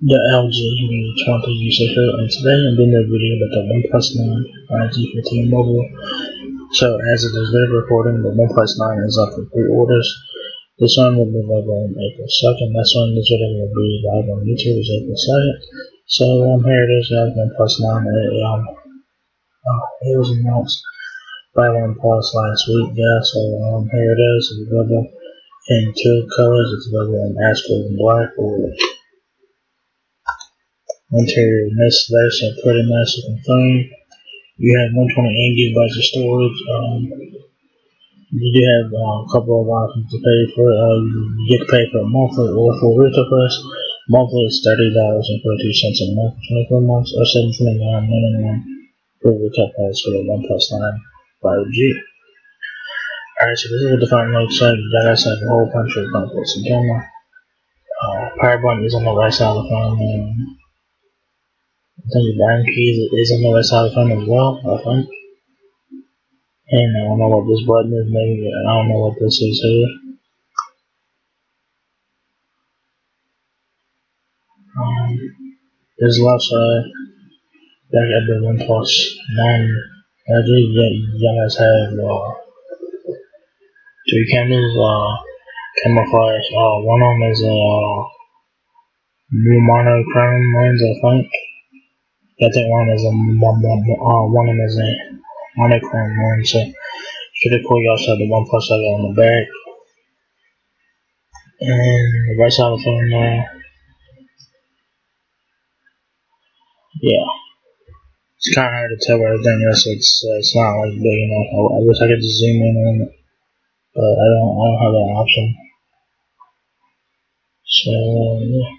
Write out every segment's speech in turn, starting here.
The LG V20 user here, and today I'm doing a video about the OnePlus 9 5G for T-Mobile. So as of this video recording, the OnePlus 9 is up for pre-orders. This one will be available on April 2nd. That's when this video will be live on YouTube, is April 2nd. So here it is, guys, OnePlus 9. It was announced by OnePlus last week, guys. So here it is. It's available in two colors. It's available in Astro and Black or interior installation pretty nice looking phone. You have 128 gigabytes of storage. You do have a couple of options to pay for. You get to pay for a monthly or for retail price. Monthly is $30.42 a month, 24 months, or $7.29 minimum for retail price for the OnePlus 9 5G. Alright, so this is what the phone looks like. You guys have a whole bunch of components and camera. Power button is on the right side of the phone. I think the button keys is on the right side of the phone as well, I think. And I don't know what this button is, maybe I don't know what this is here. This left side, back at the OnePlus 9 you guys have three cameras, camera flash. One of them is a monochrome lens, I think. I think one of them is a monochrome lens. So pretty cool. You also have the OnePlus logo on the back. And the right side of the phone yeah. It's kind of hard to tell where everything else. It's not like big enough. I wish I could just zoom in on it, but I don't have that option. So yeah.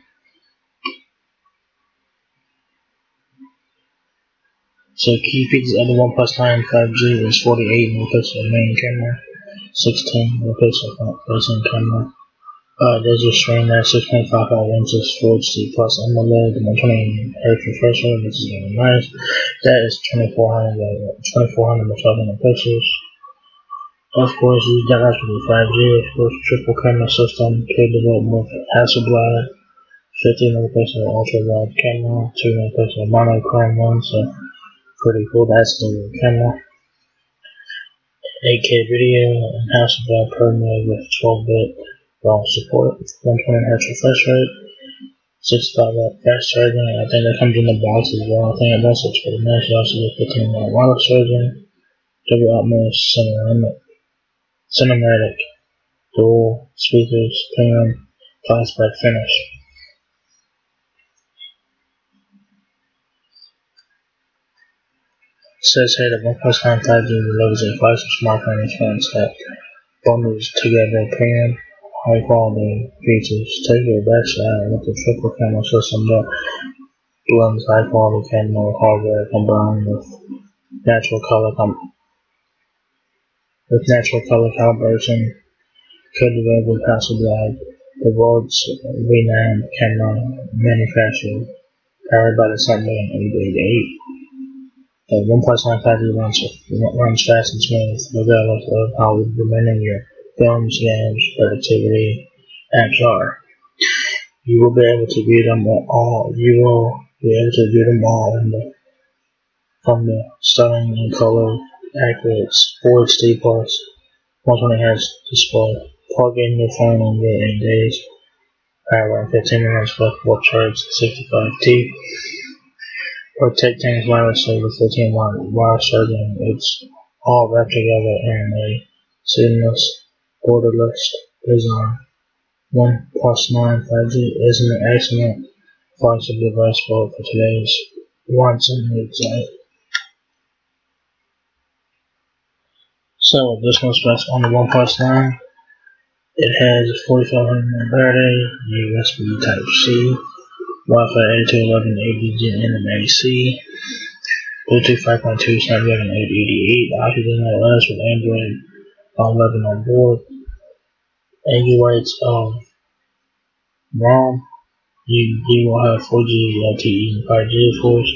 So key features of the OnePlus 9 5G is 48 megapixel main camera, 16 megapixel front facing camera. There's a screen there, 6.55 inches Full HD Plus AMOLED, 120Hz refresh rate, which is really nice. That is 2400 by 1200 pixels. Of course, you guys with the 5G, of course, triple camera system, could develop with Hasselblad, 50 megapixel ultra wide camera, 2 megapixel monochrome lens, so pretty cool. That's the camera. 8K video and Hasselblad permanently with 12-bit RAW support, 120Hz refresh rate, 65W fast charging. I think that comes in the box as well. I think it also looks pretty nice. You also get 15-watt wireless charging, double Atmos cinematic, dual speakers, premium, fastback finish. It says here that OnePlus 9 5G delivers a flagship smartphone experience that bundles together premium, high quality features. Take your best shot with the triple camera system that blends high quality camera hardware combined with natural color calibration. Could develop with Hasselblad, the world's renowned camera manufacturer, powered by the Snapdragon 888. The OnePlus 9 5G runs fast and smooth, regardless of how demanding your films, games, productivity apps are. You will be able to view them all. From the stunning and color accurate Full HD Plus 120Hz display. Plug in your phone and get engaged. Power and 15 minutes flexible charge 65T. Or take things wirelessly with 15-watt wireless charging. It's all wrapped together in a seamless, borderless design. OnePlus 9 5G is an excellent flagship device for today's wants and needs. So this one's best on the OnePlus 9. It has a 4500 mAh battery, USB Type-C, Wi-Fi 802.11 ADG and AC, Bluetooth 5.2 Snapdragon 888, Oxygen OS with Android 11 on board, 8 GB of ROM. You will have 4G LTE and 5G, of course.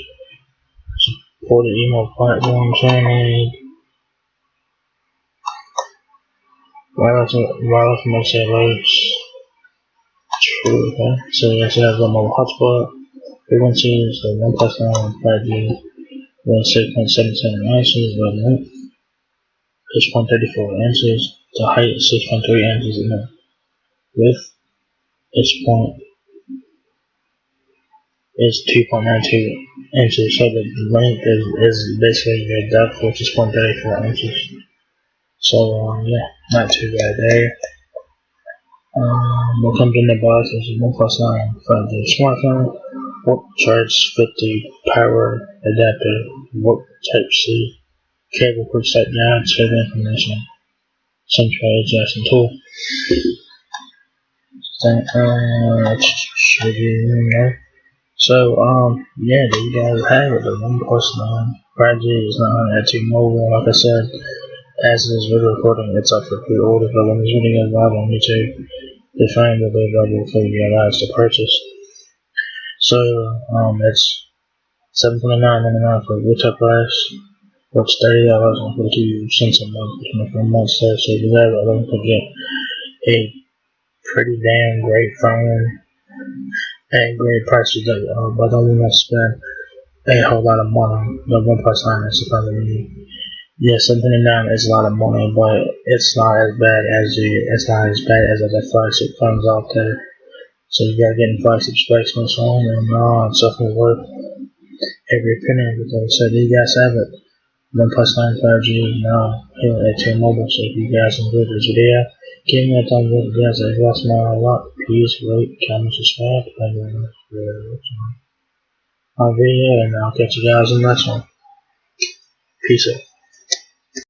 Supported email platform channel. Wireless mixer alerts. True, okay. So yes, it has a mobile hotspot. Frequency is the OnePlus 9 5G with 6.77 inches. The length is 0.34 inches. The height is 6.3 inches. And the width is 2.92 inches. So the length is basically your depth, which is 0.34 inches. So yeah, not too bad there. What comes in the box is a OnePlus 9 5G smartphone, warp charge 50 power adapter, warp Type-C, cable quick start guide, server information, central adjustment tool. Yeah, there you guys have it. The OnePlus 9 5G is not at T-Mobile. Like I said, as this video recording, it's up for pre-order, but when this video is live on YouTube, the phone will be available for you guys to purchase. So, it's $729.99 for retail price, which $30.42 a month for 24 months. So if you guys are looking to get a pretty damn great phone at great prices, but don't want to spend a whole lot of money. The OnePlus 9 is supposed to be. Yeah, $729 is a lot of money, but it's not as bad as other flagship phones out there. So you gotta get in flagship specs and so on, and it's definitely worth every penny of it. So there you guys have it. OnePlus 9 5G now here at T-Mobile. So if you guys enjoyed this video, give me a thumbs up. Guys, it helps me out a lot. Please rate, comment, subscribe. Thank you very much for watching my video, and I'll catch you guys in the next one. Peace out.